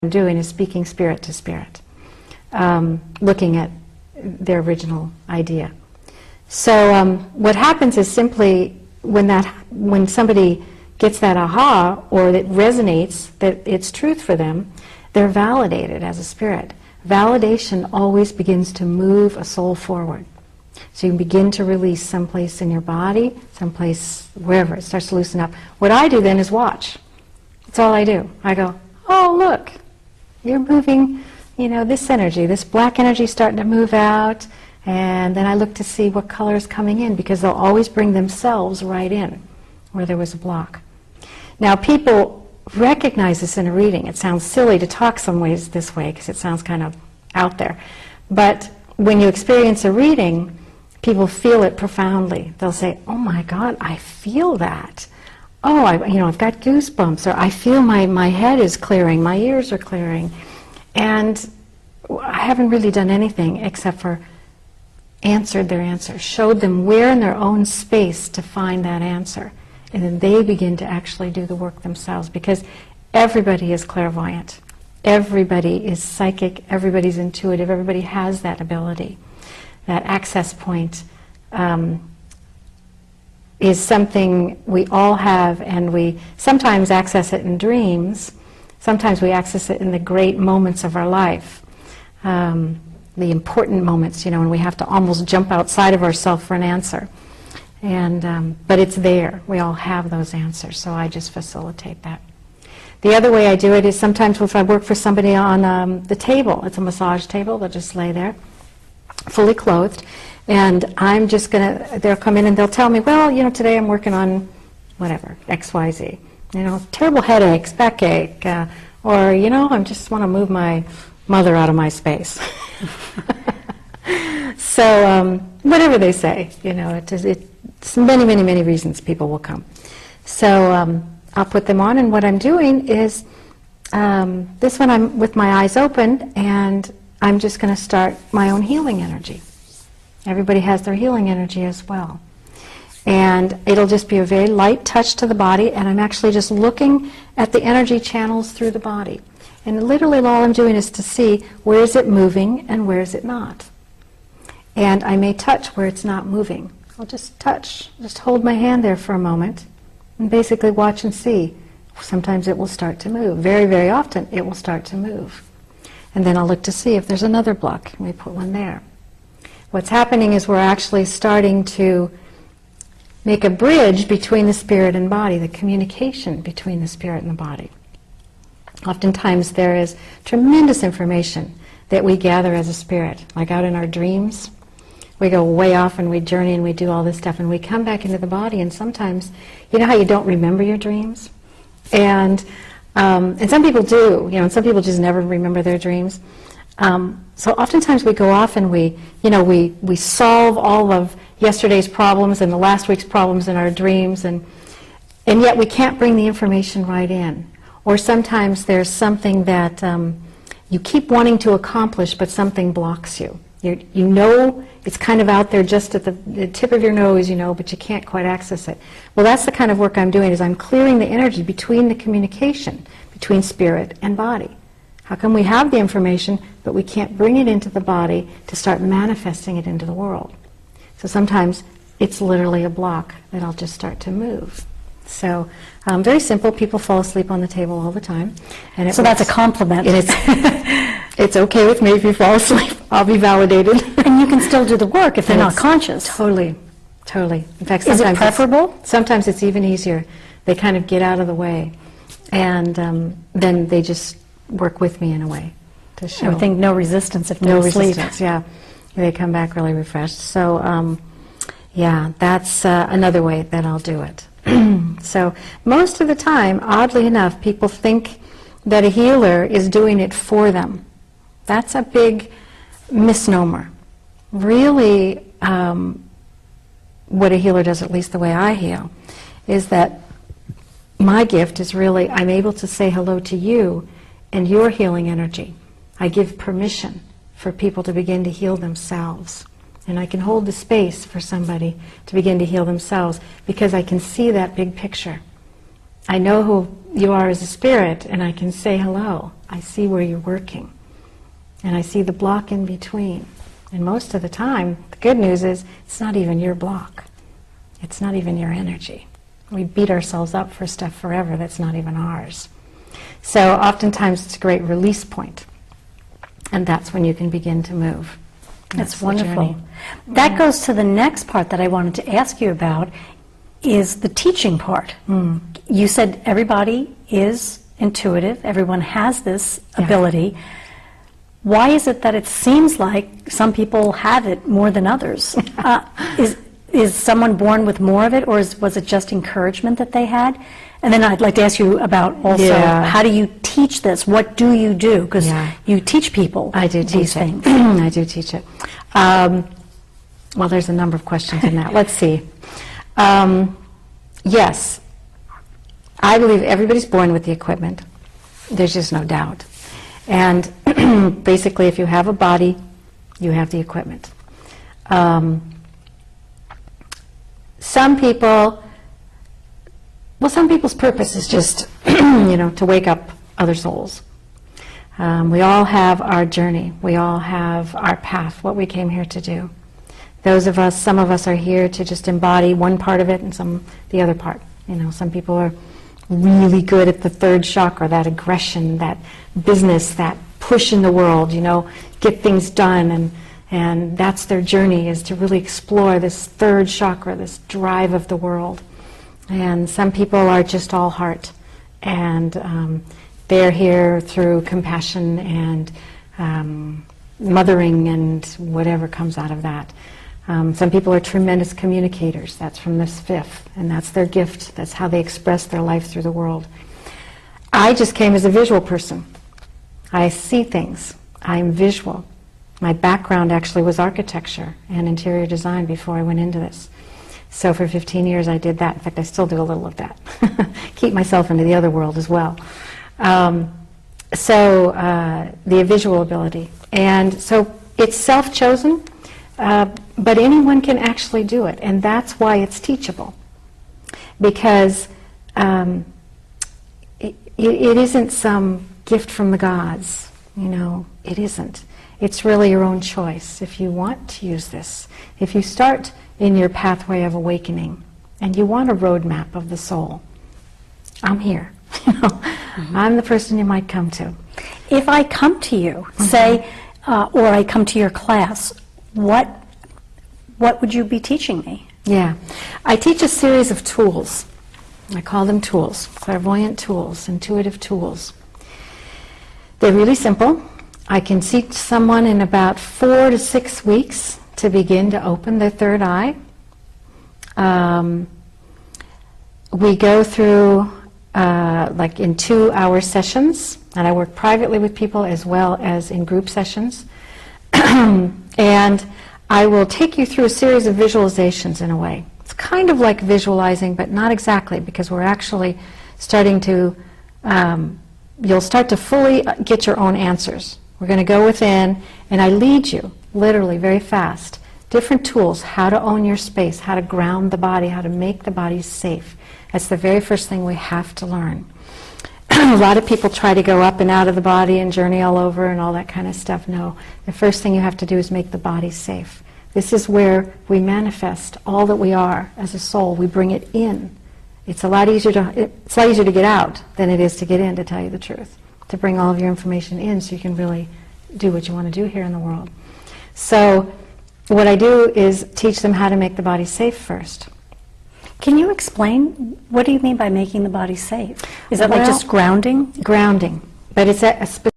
I'm doing is speaking spirit to spirit, looking at their original idea. So what happens is simply when somebody gets that aha, or that resonates, that it's truth for them, they're validated as a spirit. Validation always begins to move a soul forward. So you can begin to release someplace in your body, someplace wherever, it starts to loosen up. What I do then is watch. That's all I do. I go, oh look, you're moving, this energy, this black energy starting to move out, and then I look to see what color is coming in, because they'll always bring themselves right in where there was a block. Now people recognize this in a reading. It sounds silly to talk some ways this way because it sounds kind of out there. But when you experience a reading, people feel it profoundly. They'll say, oh my God, I feel that. Oh, I've got goosebumps, or I feel my head is clearing, my ears are clearing. And I haven't really done anything except for answered their answer, showed them where in their own space to find that answer. And then they begin to actually do the work themselves, because everybody is clairvoyant. Everybody is psychic, everybody's intuitive, everybody has that ability. That access point is something we all have, and we sometimes access it in dreams, sometimes we access it in the great moments of our life, the important moments, when we have to almost jump outside of ourselves for an answer. But it's there. We all have those answers, so I just facilitate that. The other way I do it is sometimes if I work for somebody on the table, it's a massage table, they'll just lay there, fully clothed, and I'm just they'll come in and they'll tell me, well, today I'm working on whatever, XYZ, terrible headaches, backache, or, I just want to move my mother out of my space. So, whatever they say, it's many, many, many reasons people will come. So I'll put them on, and what I'm doing is, this one I'm with my eyes open, and I'm just going to start my own healing energy. Everybody has their healing energy as well. And it'll just be a very light touch to the body, and I'm actually just looking at the energy channels through the body. And literally all I'm doing is to see where is it moving and where is it not. And I may touch where it's not moving. I'll just touch, just hold my hand there for a moment and basically watch and see. Sometimes it will start to move. Very, very often it will start to move. And then I'll look to see if there's another block, and we put one there. What's happening is we're actually starting to make a bridge between the spirit and body, the communication between the spirit and the body. Oftentimes there is tremendous information that we gather as a spirit, like out in our dreams. We go way off and we journey and we do all this stuff, and we come back into the body, and sometimes, you know how you don't remember your dreams? And some people do, and some people just never remember their dreams. So oftentimes we go off and we solve all of yesterday's problems and the last week's problems in our dreams, and yet we can't bring the information right in. Or sometimes there's something that you keep wanting to accomplish, but something blocks you. You know it's kind of out there just at the tip of your nose, but you can't quite access it. Well, that's the kind of work I'm doing, is I'm clearing the energy between the communication, between spirit and body. How come we have the information, but we can't bring it into the body to start manifesting it into the world? So sometimes it's literally a block that I'll just start to move. So very simple. People fall asleep on the table all the time. And so that's a compliment. It's okay with me if you fall asleep. I'll be validated. And you can still do the work if they're not conscious. Totally, totally. In fact, is it preferable? Sometimes it's even easier. They kind of get out of the way, and then they just work with me in a way to show. I think no resistance if no they're asleep. Resistance, yeah. They come back really refreshed. So, yeah, that's another way that I'll do it. So most of the time, oddly enough, people think that a healer is doing it for them. That's a big misnomer. Really, what a healer does, at least the way I heal, is that my gift is really, I'm able to say hello to you and your healing energy. I give permission for people to begin to heal themselves. And I can hold the space for somebody to begin to heal themselves because I can see that big picture. I know you are as a spirit, and I can say hello. I see where you're working. And I see the block in between. And most of the time, the good news is, it's not even your block. It's not even your energy. We beat ourselves up for stuff forever that's not even ours. So oftentimes it's a great release point. And that's when you can begin to move. That's wonderful. That goes to the next part that I wanted to ask you about, is the teaching part. You said everybody is intuitive, everyone has this ability. Why is it that it seems like some people have it more than others? Is someone born with more of it, or was it just encouragement that they had? And then I'd like to ask you about also, how do you teach this? What do you do? Because you teach people these things. I do teach it. Well, there's a number of questions in that. Let's see. Yes, I believe everybody's born with the equipment. There's just no doubt. And basically, if you have a body, you have the equipment. Some people's purpose is just, to wake up other souls. We all have our journey. We all have our path, what we came here to do. Some of us are here to just embody one part of it and some the other part. Some people are really good at the third chakra, that aggression, that business, that push in the world, get things done, and that's their journey, is to really explore this third chakra, this drive of the world. And some people are just all heart, and they're here through compassion and mothering and whatever comes out of that. Some people are tremendous communicators. That's from this fifth, and that's their gift. That's how they express their life through the world. I just came as a visual person. I see things. I'm visual. My background actually was architecture and interior design before I went into this. So for 15 years I did that. In fact, I still do a little of that. Keep myself into the other world as well. The visual ability. And so it's self-chosen, but anyone can actually do it. And that's why it's teachable. Because it isn't some gift from the gods. It isn't. It's really your own choice if you want to use this. If you start in your pathway of awakening and you want a roadmap of the soul, I'm here. I'm the person you might come to. If I come to you, say, or I come to your class, what would you be teaching me? Yeah. I teach a series of tools. I call them tools, clairvoyant tools, intuitive tools. They're really simple. I can teach someone in about 4 to 6 weeks to begin to open their third eye. We go through like in 2-hour sessions, and I work privately with people as well as in group sessions. And I will take you through a series of visualizations in a way. It's kind of like visualizing, but not exactly, because we're actually starting to, you'll start to fully get your own answers. We're going to go within, and I lead you, literally, very fast. Different tools, how to own your space, how to ground the body, how to make the body safe. That's the very first thing we have to learn. A lot of people try to go up and out of the body and journey all over and all that kind of stuff. No, the first thing you have to do is make the body safe. This is where we manifest all that we are as a soul. We bring it in. It's a lot easier to get out than it is to get in, to tell you the truth. To bring all of your information in so you can really do what you want to do here in the world. So what I do is teach them how to make the body safe first. Can you explain, what do you mean by making the body safe? Is that like just grounding? Grounding. But it's a specific